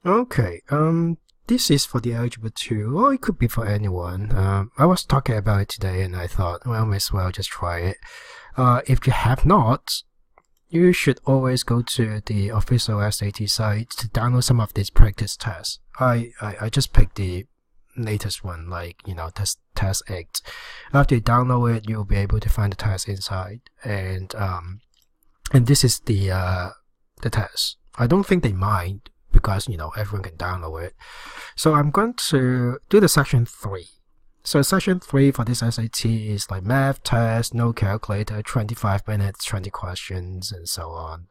Okay, this is for the Algebra 2, or it could be for anyone. I was talking about it today and I thought, well, might as well just try it. If you have not, you should always go to the official SAT site to download some of these practice tests. I just picked the latest one, like, test 8. After you download it, you'll be able to find the test inside, and this is the test. I don't think they mind, because everyone can download it. So I'm going to do the section 3. So section 3 for this SAT is like math test, no calculator, 25 minutes, 20 questions, and so on.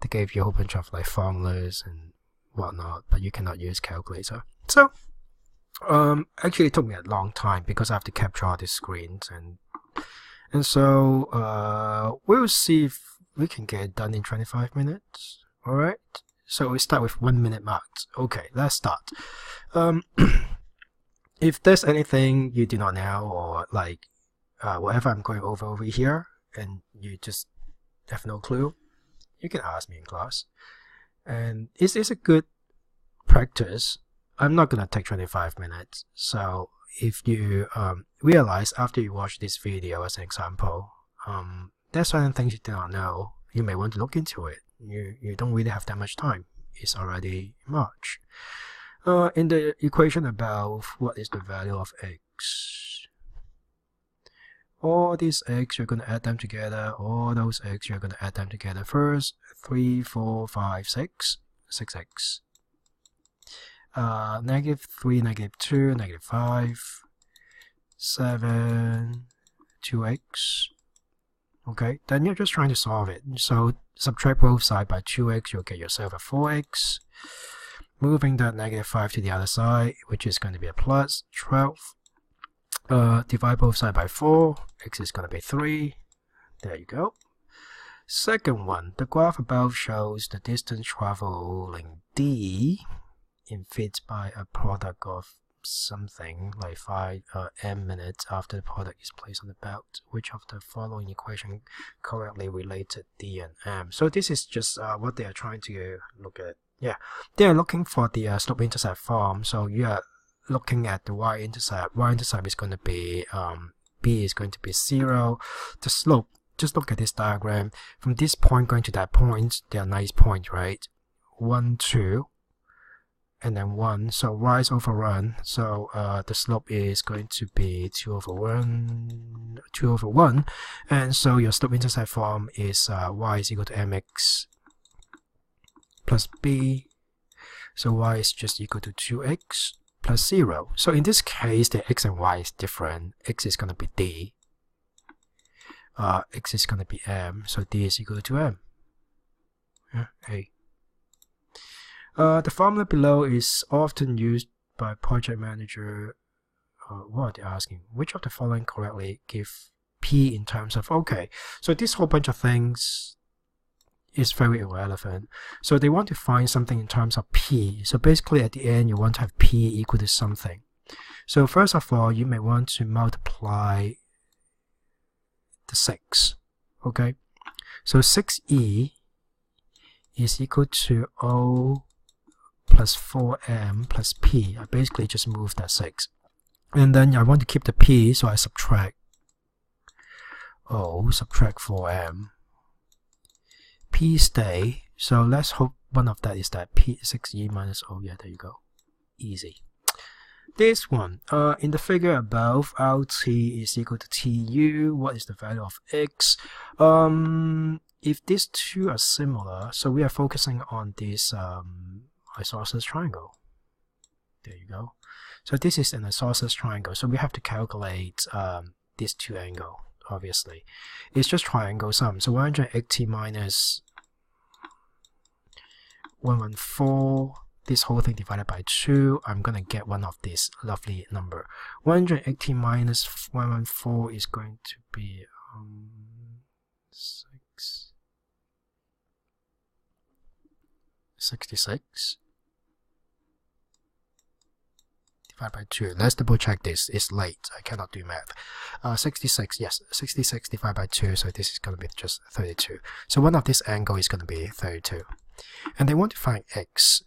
They gave you a whole bunch of like formulas and whatnot, but you cannot use calculator. So actually it took me a long time because I have to capture all these screens, and so we'll see if we can get it done in 25 minutes. Alright, so we start with 1 minute marks. Okay, let's start. If there's anything you do not know, or like whatever I'm going over here, and you just have no clue, you can ask me in class. And it's a good practice. I'm not gonna take 25 minutes. So if you realize after you watch this video as an example, there's certain things you do not know, you may want to look into it. You don't really have that much time. It's already March. In the equation above, what is the value of x? All these x, you're going to add them together. All those x, you're going to add them together. First, 3, 4, 5, 6, 6x. -3, -2, -5, 7, 2x. Okay, then you're just trying to solve it. So subtract both sides by 2x, you'll get yourself a 4x. Moving that -5 to the other side, which is going to be a plus 12. Divide both sides by 4, x is going to be 3. There you go. Second one, the graph above shows the distance traveling d in feet by a product of something like 5 m minutes after the product is placed on the belt. Which of the following equation correctly related d and m? So this is just what they are trying to look at. Yeah, they are looking for the slope-intercept form. So you are looking at the y-intercept. Y-intercept is going to be b is going to be 0. The slope, just look at this diagram. From this point going to that point, they are nice points, right? 1, 2. And then 1, so y is over 1, so the slope is going to be 2 over 1, and so your slope-intercept form is y is equal to mx plus b, so y is just equal to 2x plus 0. So in this case, the x and y is different. X is going to be d, x is going to be m, so d is equal to m. Yeah, a. The formula below is often used by project manager. What are they asking? Which of the following correctly give P in terms of, okay, so this whole bunch of things is very irrelevant. So they want to find something in terms of P. So basically at the end, you want to have P equal to something. So first of all, you may want to multiply the 6. Okay, so 6e is equal to O plus 4m plus p. I basically just moved that 6. And then I want to keep the p, so I subtract O, subtract 4m. P stay, so let's hope one of that is that p 6e minus O. Yeah, there you go. Easy. This one, in the figure above, RT is equal to TU. What is the value of x? If these two are similar, so we are focusing on this isosceles triangle. There you go. So this is an isosceles triangle, so we have to calculate these two angles. Obviously, it's just triangle sum. So 180 minus 114, this whole thing divided by 2, I'm gonna get one of this lovely number. 180 minus 114 is going to be 66 divided by 2. Let's double check this. It's late. I cannot do math. 66, yes, 66 divided by 2. So this is going to be just 32. So one of this angle is going to be 32. and they want to find x.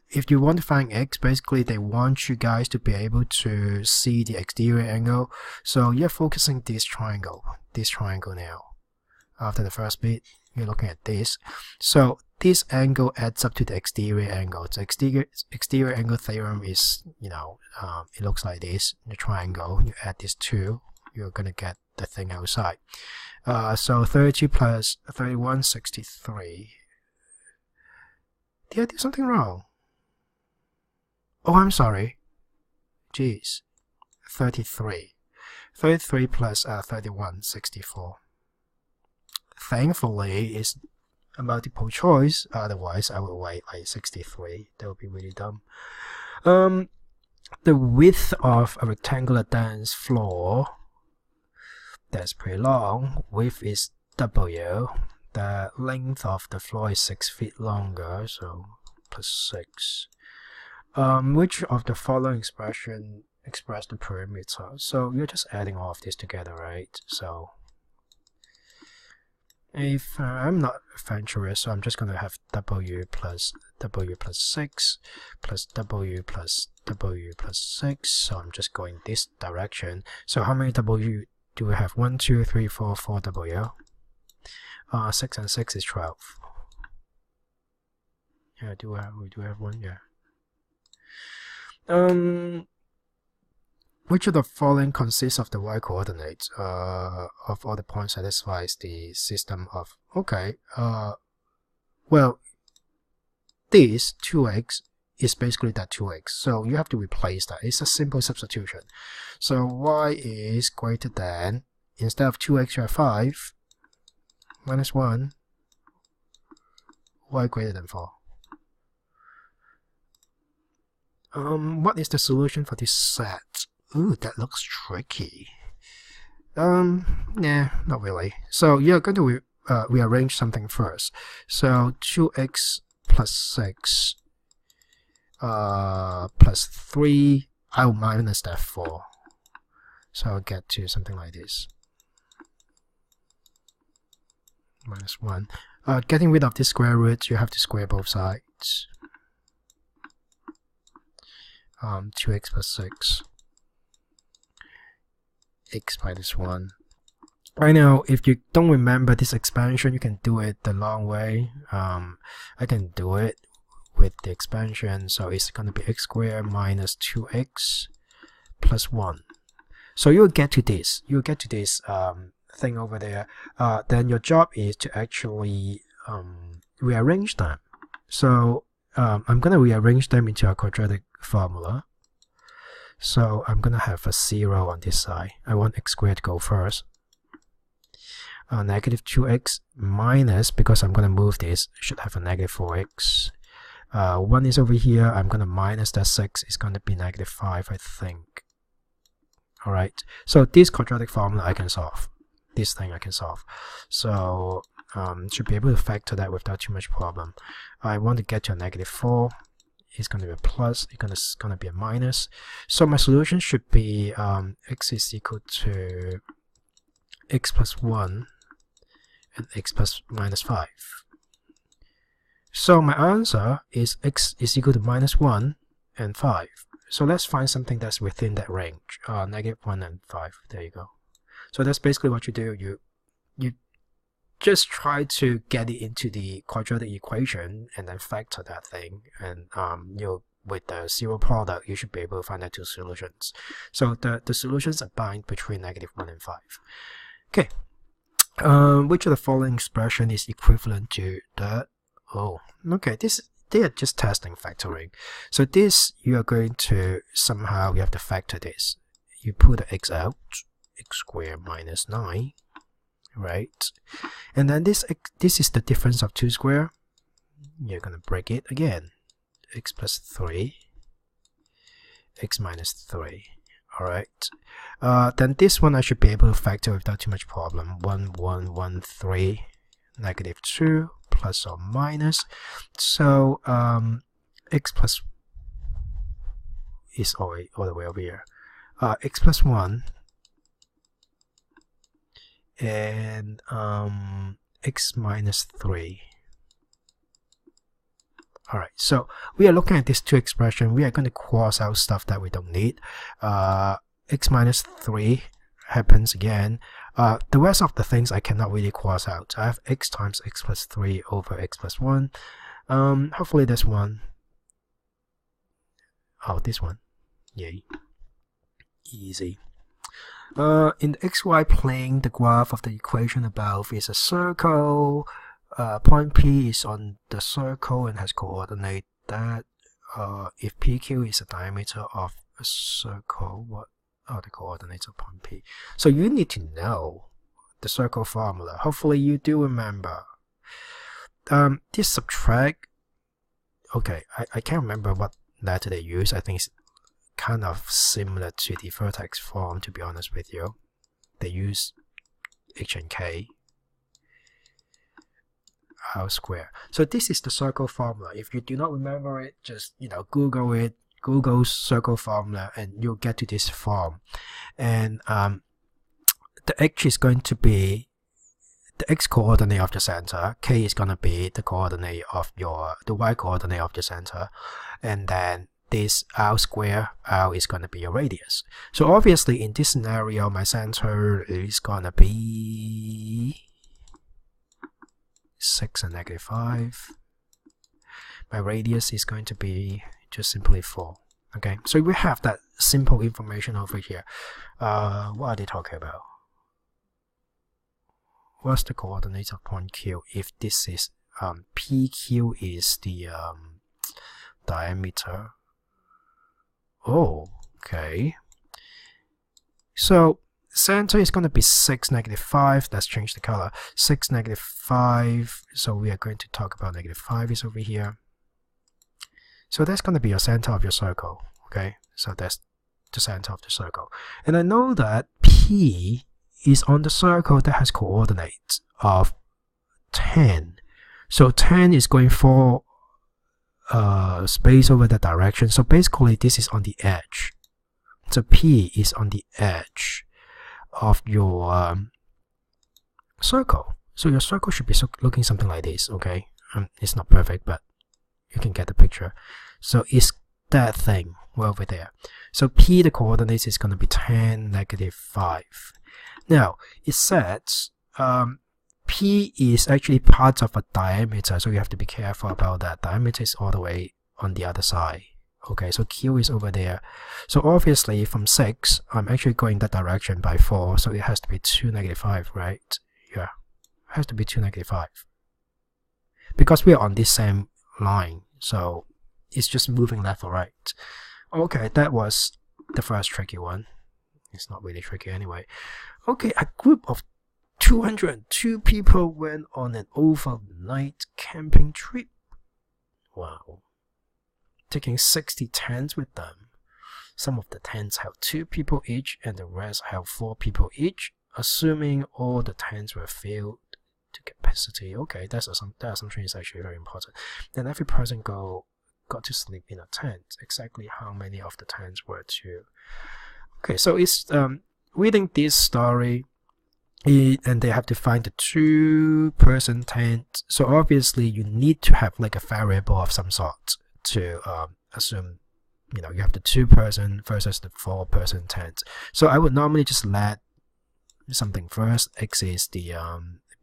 If you want to find x, basically they want you guys to be able to see the exterior angle. So you're focusing this triangle now. After the first bit, you're looking at this. So this angle adds up to the exterior angle. The exterior angle theorem is, it looks like this. The triangle, you add these two, you're gonna get the thing outside. So 30 plus 31, 63. Did I do something wrong? Oh, I'm sorry. Jeez. 33. 33 plus 31, 64. Thankfully, it's a multiple choice. Otherwise, I would write like 63. That would be really dumb. The width of a rectangular dance floor, that's pretty long. Width is W. The length of the floor is 6 feet longer, so plus 6. Which of the following expression express the perimeter? So you're just adding all of this together, right? So if I'm not adventurous, so I'm just going to have W plus 6 plus W plus W plus 6. So I'm just going this direction. So how many W do we have? 1, 2, 3, 4, 4 W. 6 and 6 is 12. Yeah, we do have one, yeah. Which of the following consists of the y coordinates of all the points satisfies the system of, well, this 2x is basically that 2x, so you have to replace that. It's a simple substitution. So y is greater than, instead of 2x you have 5 minus 1, y greater than 4. What is the solution for this set? Ooh, that looks tricky. Nah, not really. So you're going to rearrange something first. So 2x plus 6 plus 3, I'll minus that 4. So I'll get to something like this. Minus 1. Getting rid of this square root, you have to square both sides. 2x plus 6. X minus 1. I know if you don't remember this expansion, you can do it the long way. I can do it with the expansion, so it's going to be x squared minus 2x plus 1. So you'll get to this. You'll get to this thing over there. Then your job is to actually rearrange them. So I'm going to rearrange them into a quadratic formula. So I'm going to have a 0 on this side. I want x squared to go first. Negative 2x minus, because I'm going to move this, should have a negative 4x. 1 is over here. I'm going to minus that 6. It's going to be negative 5, I think. Alright, so this quadratic formula I can solve. This thing I can solve. So should be able to factor that without too much problem. I want to get to a negative 4. It's going to be a plus. It's going to be a minus. So my solution should be x is equal to x plus 1 and x plus minus 5. So my answer is x is equal to minus 1 and 5. So let's find something that's within that range. Negative 1 and 5. There you go. So that's basically what you do. You just try to get it into the quadratic equation and then factor that thing, and with the zero product you should be able to find the two solutions. So the solutions are bound between negative 1 and 5. Okay, which of the following expression is equivalent to that? Oh, okay, they are just testing factoring. So this, you are going to somehow, you have to factor this. You put the x out, x squared minus 9. Right, and then this is the difference of 2 squared. You're gonna break it again. X plus 3, x minus 3. All right. Then this one I should be able to factor without too much problem. 1, 1, 1, 3, negative 2, plus or minus. So x plus is all the way over here. X plus 1. And x minus 3. Alright, so we are looking at these two expressions. We are going to cross out stuff that we don't need. X minus 3 happens again. The rest of the things I cannot really cross out. I have x times x plus 3 over x plus 1. Hopefully this one. Oh, this one. Yay. Easy. In the xy plane, the graph of the equation above is a circle. Point P is on the circle and has coordinate that. If PQ is the diameter of a circle, what are the coordinates of point P? So you need to know the circle formula. Hopefully you do remember. This subtract, okay, I can't remember what letter they use. I think it's kind of similar to the vertex form, to be honest with you. They use H and K. R square. So this is the circle formula. If you do not remember it, just Google it, Google circle formula, and you'll get to this form. And the H is going to be the x coordinate of the center, K is going to be the coordinate of the y coordinate of the center, and then this R square, R is going to be your radius. So obviously in this scenario, my center is going to be 6 and negative 5. My radius is going to be just simply 4. Okay, so we have that simple information over here. What are they talking about? What's the coordinates of point Q? If this is PQ is the diameter. Oh, okay. So center is going to be 6, negative 5. Let's change the color. 6, negative 5. So we are going to talk about negative 5 is over here. So that's going to be your center of your circle. Okay, so that's the center of the circle. And I know that P is on the circle that has coordinates of 10. So 10 is going for space over the direction. So basically this is on the edge. So P is on the edge of your circle. So your circle should be looking something like this. Okay, it's not perfect, but you can get the picture. So it's that thing over there. So P, the coordinates is going to be 10, negative 5. Now it says P is actually part of a diameter, so you have to be careful about that. Diameter is all the way on the other side. Okay, so Q is over there. So obviously from 6, I'm actually going that direction by 4, so it has to be 2, negative 5, right? Yeah, it has to be 2, negative 5. Because we are on this same line, so it's just moving left or right. Okay, that was the first tricky one. It's not really tricky anyway. Okay, a group of 202 people went on an overnight camping trip. Wow. Taking 60 tents with them. Some of the tents held 2 people each and the rest held 4 people each, assuming all the tents were filled to capacity. Okay, that assumption is actually very important. Then every person got to sleep in a tent. Exactly how many of the tents were to... Okay, so it's reading this story, and they have to find the 2-person tent. So obviously you need to have like a variable of some sort to assume, you have the 2-person versus the 4-person tent. So I would normally just let something first. X is the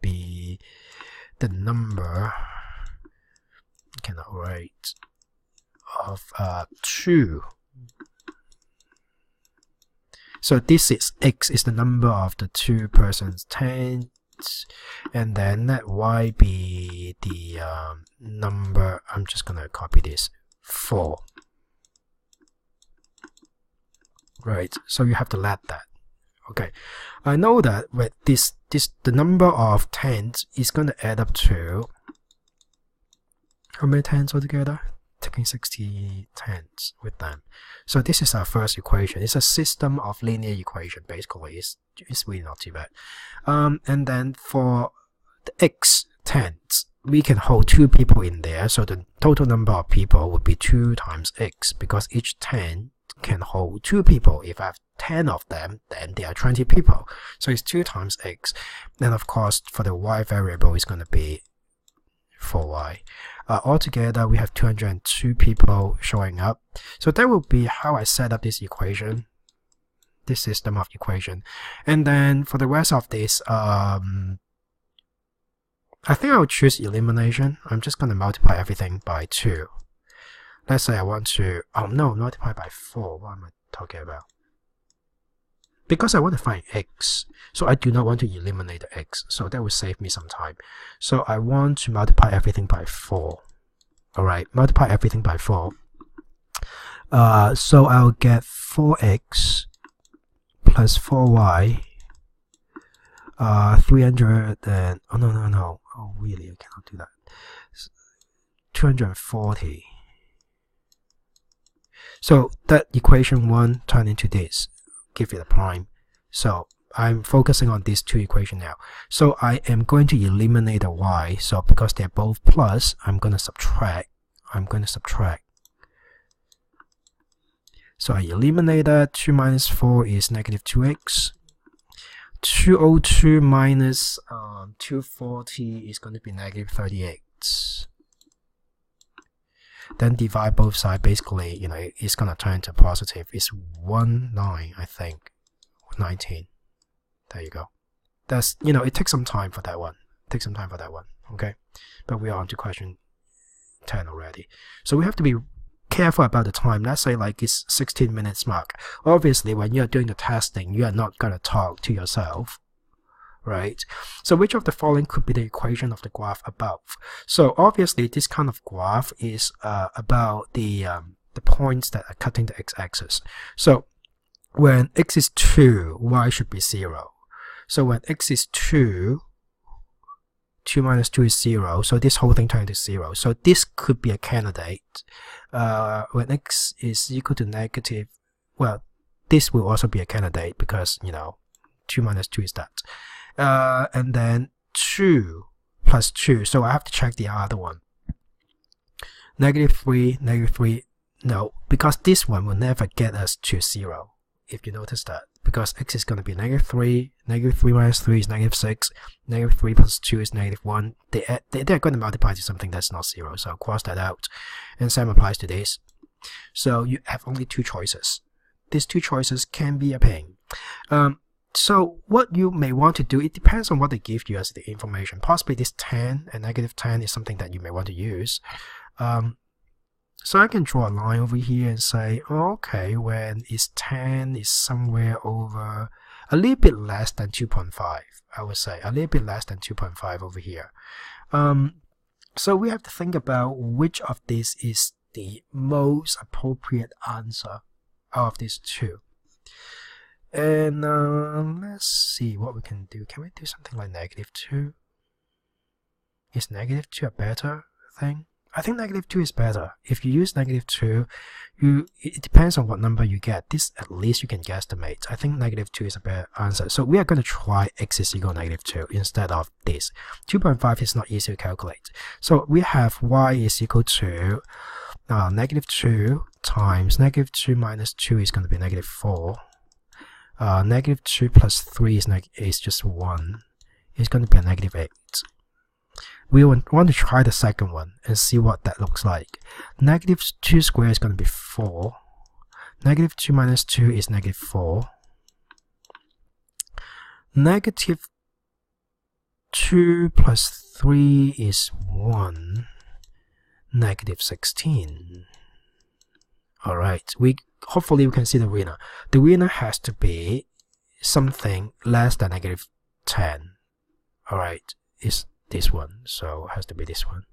be the number, I cannot write, of 2. So this is X is the number of the 2-person's tents, and then let Y be the number. I'm just gonna copy this, 4. Right, so you have to let that. Okay, I know that with this the number of tents is gonna add up to how many tents altogether? Taking 60 tents with them. So this is our first equation. It's a system of linear equation basically. It's really not too bad. And then for the X tents, we can hold 2 people in there, so the total number of people would be 2 times X, because each tent can hold 2 people. If I have 10 of them, then there are 20 people. So it's 2 times X. Then of course for the Y variable is going to be 4y. Altogether, we have 202 people showing up. So that will be how I set up this equation, this system of equation. And then for the rest of this, I think I will choose elimination. I'm just going to multiply everything by 2. Let's say I want to, oh no, multiply by 4. What am I talking about? Because I want to find x, so I do not want to eliminate the x, so that will save me some time. So I want to multiply everything by 4. Alright, multiply everything by 4. So I'll get 4x plus 4y, 300 and, oh no, oh really, I cannot do that, 240. So that equation 1 turn into this, give it a prime. So I'm focusing on these two equations now. So I am going to eliminate the y. So because they're both plus, I'm going to subtract. So I eliminate that. 2 minus 4 is negative 2x. 202 minus 240 is going to be negative 38. Then divide both sides. Basically, you know, it's going to turn to positive. It's 19, I think. 19. There you go. That's, you know, it takes some time for that one. Okay? But we are on to question 10 already. So we have to be careful about the time. Let's say like it's 16 minutes mark. Obviously, when you're doing the testing, you are not going to talk to yourself. Right? So which of the following could be the equation of the graph above? So obviously this kind of graph is about the points that are cutting the x-axis. So when x is 2, y should be 0. So when x is 2, 2 minus 2 is 0. So this whole thing turns to 0. So this could be a candidate. When x is equal to negative, well, this will also be a candidate because, you know, 2 minus 2 is that. And then 2 plus 2, so I have to check the other one. Negative 3, no, because this one will never get us to 0, if you notice that, because x is going to be negative 3 minus 3 is negative 6, negative 3 plus 2 is negative 1. They're going to multiply to something that's not 0, so cross that out. And same applies to this. So you have only 2 choices. These 2 choices can be a pain. So what you may want to do, it depends on what they give you as the information. Possibly this 10 and negative 10 is something that you may want to use. So I can draw a line over here and say, oh, okay, when it's 10 is somewhere over a little bit less than 2.5, I would say, a little bit less than 2.5 over here. So we have to think about which of these is the most appropriate answer out of these 2. And let's see what we can do. Can we do something like negative 2? Is negative 2 a better thing? I think negative 2 is better. If you use negative 2, it depends on what number you get. This at least you can guesstimate. I think negative 2 is a better answer. So we are going to try x is equal to negative 2 instead of this. 2.5 is not easy to calculate. So we have y is equal to negative 2 times negative 2 minus 2 is going to be negative 4. Negative 2 plus 3 is just 1. It's going to be a negative 8. We want to try the second one and see what that looks like. Negative 2 squared is going to be 4. Negative 2 minus 2 is negative 4. Negative 2 plus 3 is 1. Negative 16. Alright, hopefully we can see the winner. The winner has to be something less than negative 10. Alright, it's this one, so it has to be this one.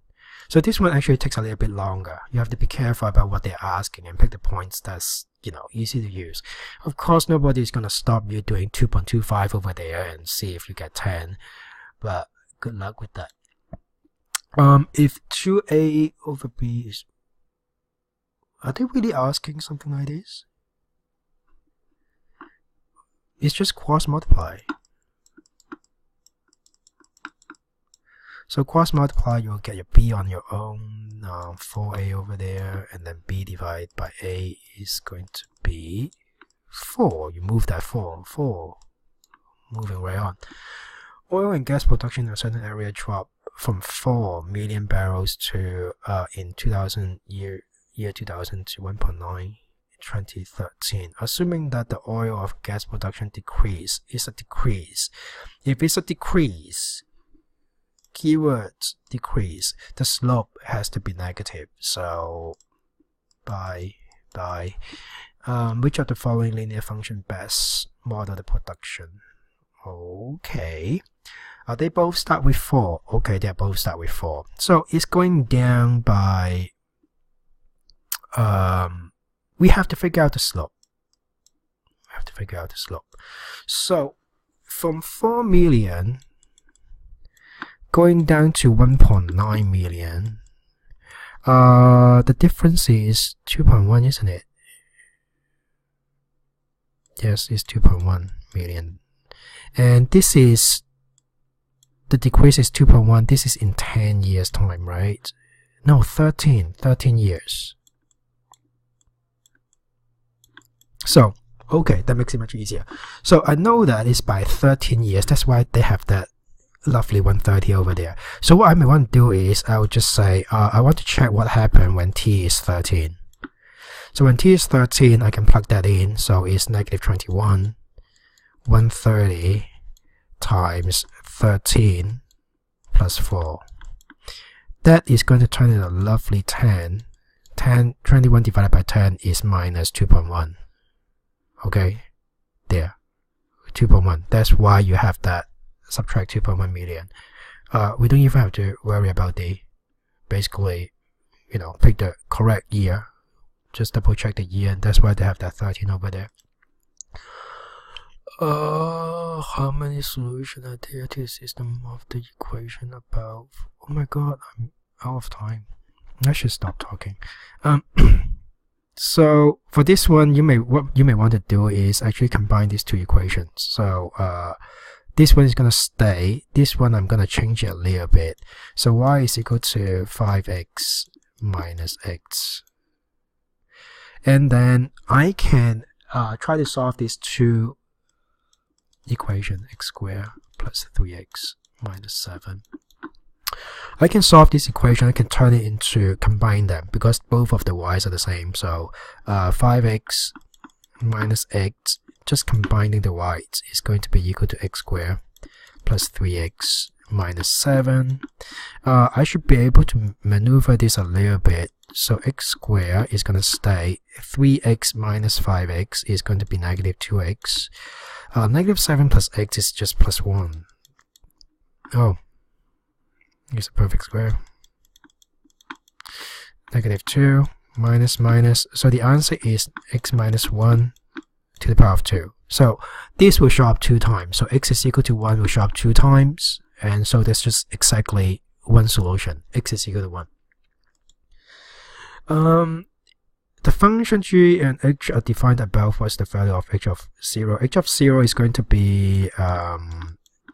So this one actually takes a little bit longer. You have to be careful about what they're asking and pick the points that's, you know, easy to use. Of course, nobody's going to stop you doing 2.25 over there and see if you get 10, but good luck with that. If 2a over b is... Are they really asking something like this? It's just cross multiply. So cross multiply, you'll get your b on your own, 4a over there, and then b divided by a is going to be 4. You move that 4. Moving right on. Oil and gas production in a certain area drop from 4 million barrels to in 2000 year 2000 to 1.9 in 2013. Assuming that the oil or gas production decrease is a decrease. If it's a decrease, keyword decrease, the slope has to be negative. So which of the following linear function best model the production? Okay. They both start with 4. Okay, they both start with 4. So it's going down by we have to figure out the slope. So from 4 million going down to 1.9 million, the difference is 2.1, isn't it? Yes, it's 2.1 million. And this is, the decrease is 2.1. This is in 10 years time, right? No, 13 years. So, okay, that makes it much easier. So I know that it's by 13 years. That's why they have that lovely 130 over there. So what I may want to do is I would just say I want to check what happened when t is 13. So when t is 13, I can plug that in. So it's negative 21, 130 times 13 plus 4. That is going to turn into a lovely 10. 21 divided by 10 is minus 2.1. Okay, there, 2.1. That's why you have that subtract 2.1 million. We don't even have to worry about the, basically, pick the correct year. Just double check the year, and that's why they have that 13 over there. How many solutions are there to the system of the equation above? Oh my god, I'm out of time. I should stop talking. So for this one, what you may want to do is actually combine these two equations. So this one is going to stay. This one I'm going to change it a little bit. So y is equal to 5x minus x. And then I can try to solve these two equations, x squared plus 3x minus 7. I can solve this equation. I can turn it into, combine them, because both of the y's are the same. So 5x minus x, just combining the y's, is going to be equal to x squared plus 3x minus 7. I should be able to maneuver this a little bit. So x squared is going to stay. 3x minus 5x is going to be negative 2x. Negative 7 plus x is just plus 1. Oh, it's a perfect square. Negative 2 minus minus. So the answer is x minus 1 to the power of 2. So this will show up 2 times. So x is equal to 1 will show up 2 times. And so that's just exactly one solution. X is equal to 1. The function g and h are defined above. What's the value of h of 0? H of 0 is going to be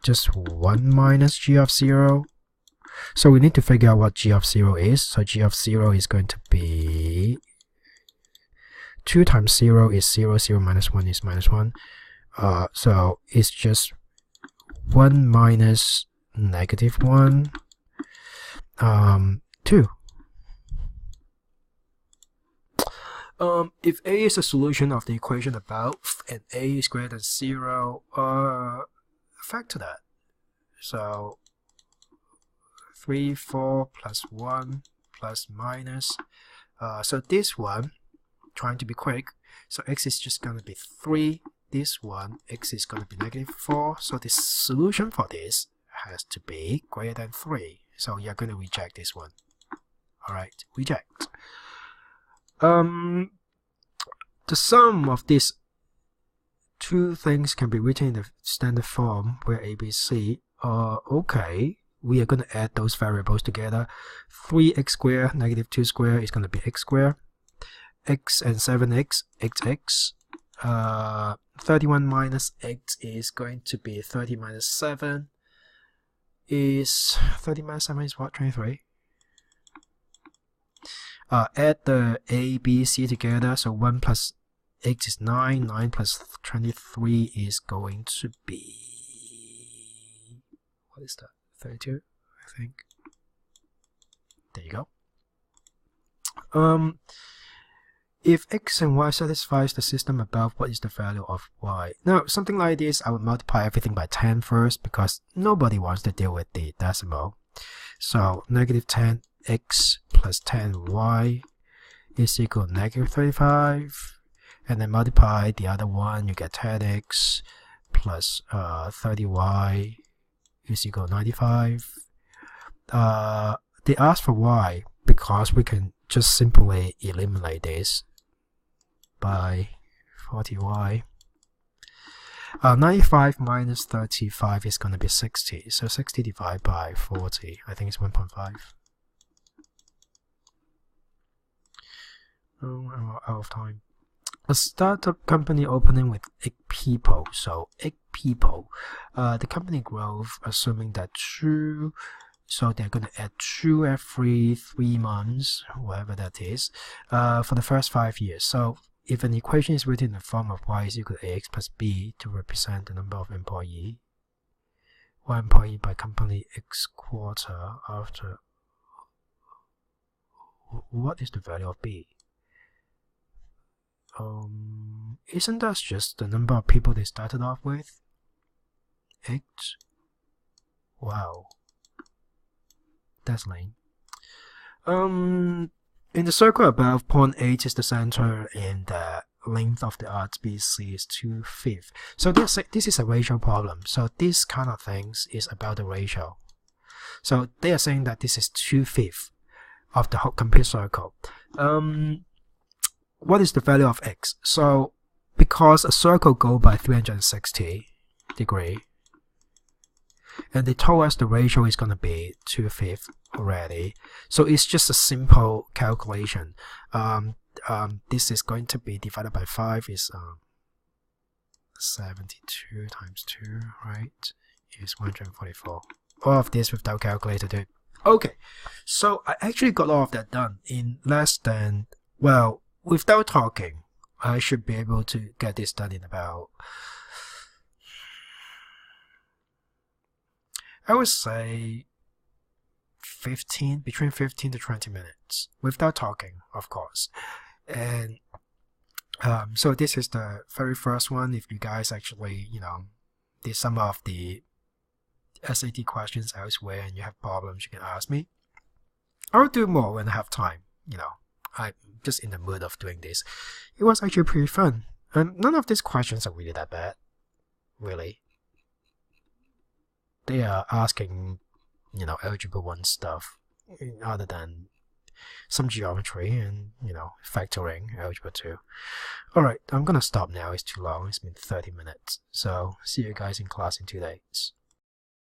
just 1 minus g of 0. So we need to figure out what g of 0 is. So g of 0 is going to be 2 times 0 is 0, 0 minus 1 is minus 1. So it's just 1 minus negative 1, 2. If a is a solution of the equation above and a is greater than 0, factor that. So 3, 4 plus 1 plus minus. So this one, trying to be quick, so x is just going to be 3. This one, x is going to be negative 4. So the solution for this has to be greater than 3. So you're going to reject this one. Alright, reject. The sum of these two things can be written in the standard form where a, b, c. Okay, we are going to add those variables together. 3x squared negative 2 squared is going to be x squared. X and 7x, xx. 31 minus x is going to be 30 minus 7. Is 30 minus 7 is what? 23. Add the a, b, c together. So 1 plus x is 9. 9 plus 23 is going to be, what is that? 32, I think. There you go. If x and y satisfies the system above, what is the value of y? Now, something like this, I would multiply everything by 10 first because nobody wants to deal with the decimal. So, negative 10x plus 10y is equal to negative 35. And then multiply the other one, you get 10x plus 30y is equal to 95. They ask for y because we can just simply eliminate this by 40y. 95 minus 35 is going to be 60. So 60 divided by 40, I think it's 1.5. Oh, I'm out of time. A startup company opening with 8 people. So 8 people. The company growth, assuming that 2, so they're going to add 2 every 3 months, whatever that is, for the first 5 years. So if an equation is written in the form of y is equal to ax plus b to represent the number of employee, one employee by company x quarter after, what is the value of b? Isn't that just the number of people they started off with? 8? Wow. That's lame. In the circle above, point 8 is the center and the length of the arc BC is 2/5. So this is a ratio problem. So this kind of things is about the ratio. So they are saying that this is 2/5 of the whole complete circle. What is the value of x? So because a circle goes by 360 degrees, and they told us the ratio is going to be 2/5 already, so it's just a simple calculation. This is going to be divided by 5 is 72 times 2, right? Is 144. All of this without calculator, dude. Okay, so I actually got all of that done in less than, well, without talking, I should be able to get this done in about, I would say between 15 to 20 minutes without talking, of course. And so this is the very first one. If you guys actually, did some of the SAT questions elsewhere and you have problems, you can ask me. I'll do more when I have time. I'm just in the mood of doing this. It was actually pretty fun. And none of these questions are really that bad, really. They are asking, Algebra 1 stuff, other than some geometry and, factoring, Algebra 2. Alright, I'm gonna stop now. It's too long. It's been 30 minutes. So, see you guys in class in 2 days.